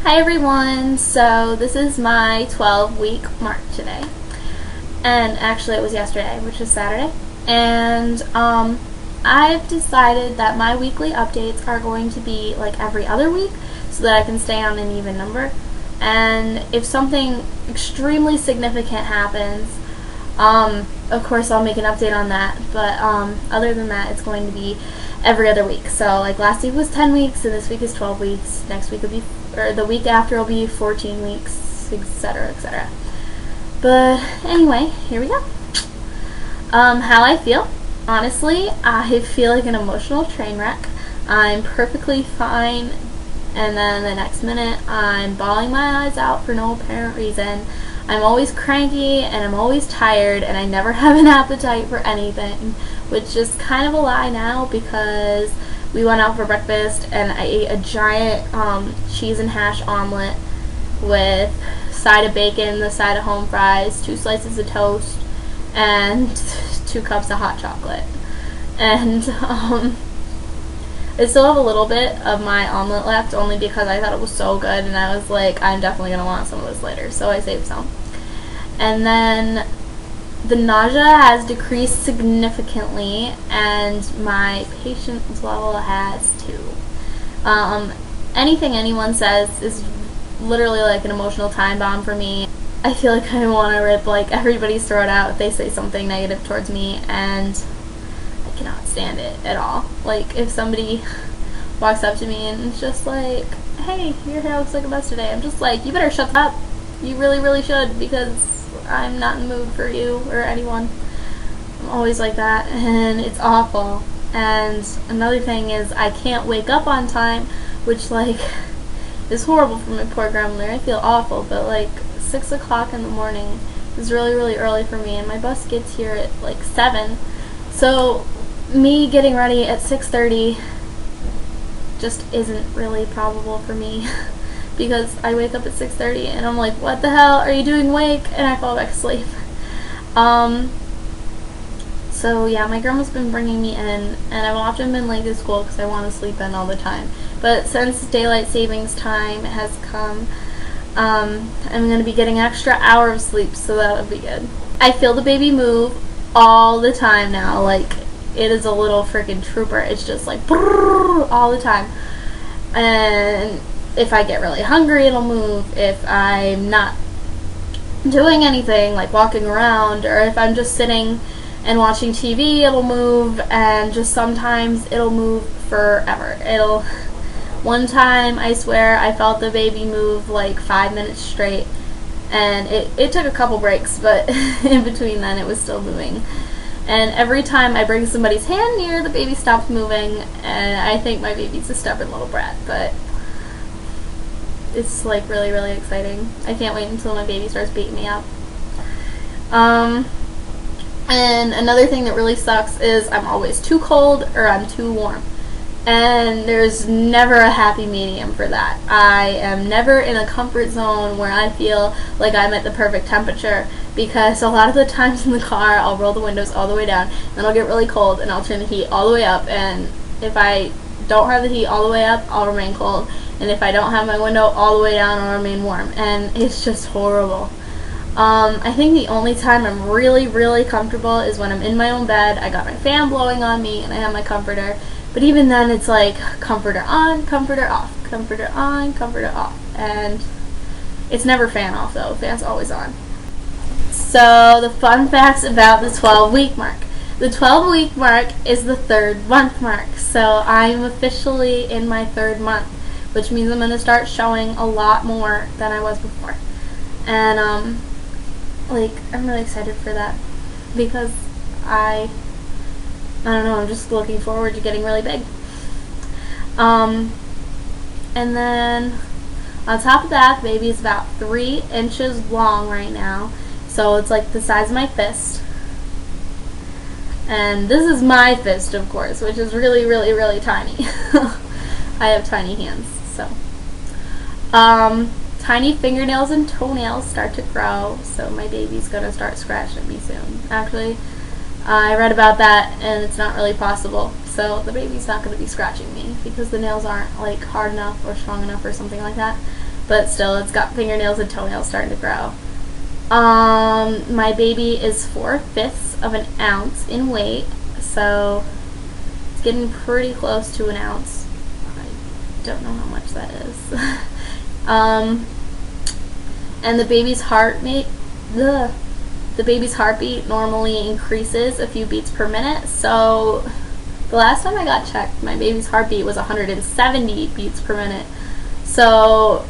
Hi everyone, so this is my 12-week mark today, and actually it was yesterday, which is Saturday, and I've decided that my weekly updates are going to be like every other week so that I can stay on an even number, and if something extremely significant happens, of course I'll make an update on that, but other than that it's going to be every other week. So like last week was 10 weeks and this week is 12 weeks, next week will be, or the week after will be 14 weeks, etc., etc. But anyway, here we go. How I feel. Honestly, I feel like an emotional train wreck. I'm perfectly fine, and then the next minute I'm bawling my eyes out for no apparent reason. I'm always cranky and I'm always tired and I never have an appetite for anything, which is kind of a lie now because we went out for breakfast and I ate a giant cheese and hash omelet with side of bacon, the side of home fries, 2 slices of toast, and 2 cups of hot chocolate. And I still have a little bit of my omelet left only because I thought it was so good and I was like, I'm definitely going to want some of this later, so I saved some. And then the nausea has decreased significantly and my patience level has too. Anything anyone says is literally like an emotional time bomb for me. I feel like I want to rip like everybody's throat out if they say something negative towards me, and I cannot stand it at all. Like if somebody walks up to me and it's just like, hey, your hair looks like a mess today, I'm just like, you better shut up. You really, really should, because I'm not in the mood for you or anyone. I'm always like that, and it's awful. And another thing is I can't wake up on time, which like is horrible for my poor grandmother. I feel awful, but like 6 o'clock in the morning is really, really early for me, and my bus gets here at like 7. So me getting ready at 6:30 just isn't really probable for me because I wake up at 6:30 and I'm like, what the hell are you doing awake? And I fall back asleep. So yeah, my grandma's been bringing me in, and I've often been late to school because I want to sleep in all the time. But since daylight savings time has come, I'm going to be getting an extra hour of sleep, so that'll be good. I feel the baby move all the time now. Like, it is a little freaking trooper. It's just like all the time. And if I get really hungry, it'll move. If I'm not doing anything, like walking around, or if I'm just sitting and watching TV, it'll move, and just sometimes it'll move forever. One time, I swear, I felt the baby move like 5 minutes straight, and it took a couple breaks, but in between then it was still moving. And every time I bring somebody's hand near, the baby stops moving, and I think my baby's a stubborn little brat, but it's like really, really exciting. I can't wait until my baby starts beating me up. And another thing that really sucks is I'm always too cold or I'm too warm. And there's never a happy medium for that. I am never in a comfort zone where I feel like I'm at the perfect temperature, because a lot of the times in the car I'll roll the windows all the way down, and I'll get really cold, and I'll turn the heat all the way up, and if I don't have the heat all the way up, I'll remain cold, and if I don't have my window all the way down, I'll remain warm, and it's just horrible. I think the only time I'm really, really comfortable is when I'm in my own bed, I got my fan blowing on me, and I have my comforter. But even then, it's like comforter on, comforter off, comforter on, comforter off. And it's never fan off though, fan's always on. So the fun facts about the 12-week mark. The 12-week mark is the 3rd month mark. So I'm officially in my 3rd month, which means I'm going to start showing a lot more than I was before. And like, I'm really excited for that because I don't know, I'm just looking forward to getting really big. And then on top of that, the baby is about 3 inches long right now, so it's like the size of my fist. And this is my fist, of course, which is really, really, really tiny. I have tiny hands, so. Tiny fingernails and toenails start to grow, so my baby's gonna start scratching me soon. Actually, I read about that, and it's not really possible. So the baby's not going to be scratching me because the nails aren't like hard enough or strong enough or something like that. but still, it's got fingernails and toenails starting to grow. My baby is 4/5 of an ounce in weight, so it's getting pretty close to an ounce. I don't know how much that is. And the baby's heartbeat normally increases a few beats per minute, so the last time I got checked, my baby's heartbeat was 170 beats per minute, so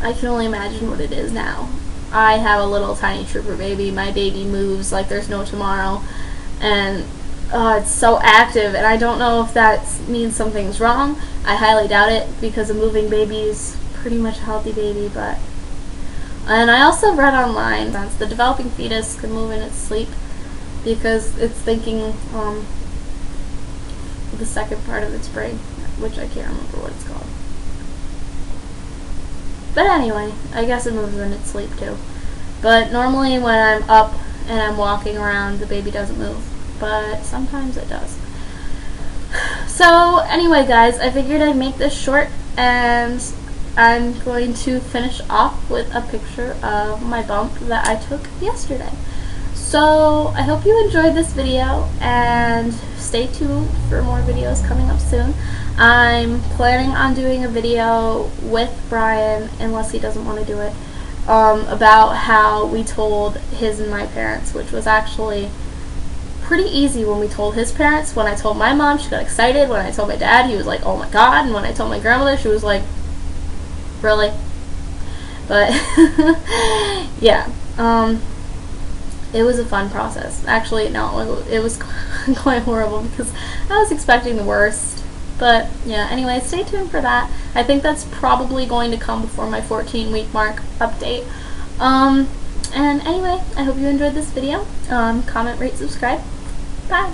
I can only imagine what it is now. I have a little tiny trooper baby. My baby moves like there's no tomorrow, and it's so active, and I don't know if that means something's wrong. I highly doubt it, because a moving baby is pretty much a healthy baby. And I also read online that the developing fetus can move in its sleep because it's thinking the second part of its brain, which I can't remember what it's called. But anyway, I guess it moves in its sleep too. But normally when I'm up and I'm walking around, the baby doesn't move. But sometimes it does. So anyway, guys, I figured I'd make this short, and I'm going to finish off with a picture of my bump that I took yesterday. So I hope you enjoyed this video, and stay tuned for more videos coming up soon. I'm planning on doing a video with Brian, unless he doesn't want to do it, about how we told his and my parents, which was actually pretty easy when we told his parents. When I told my mom, she got excited. When I told my dad, he was like, oh my god. And when I told my grandmother, she was like, really? But yeah, it was a fun process. Actually, no, it was quite horrible because I was expecting the worst. But yeah, anyway, stay tuned for that. I think that's probably going to come before my 14-week mark update. And anyway, I hope you enjoyed this video. Comment, rate, subscribe. Bye.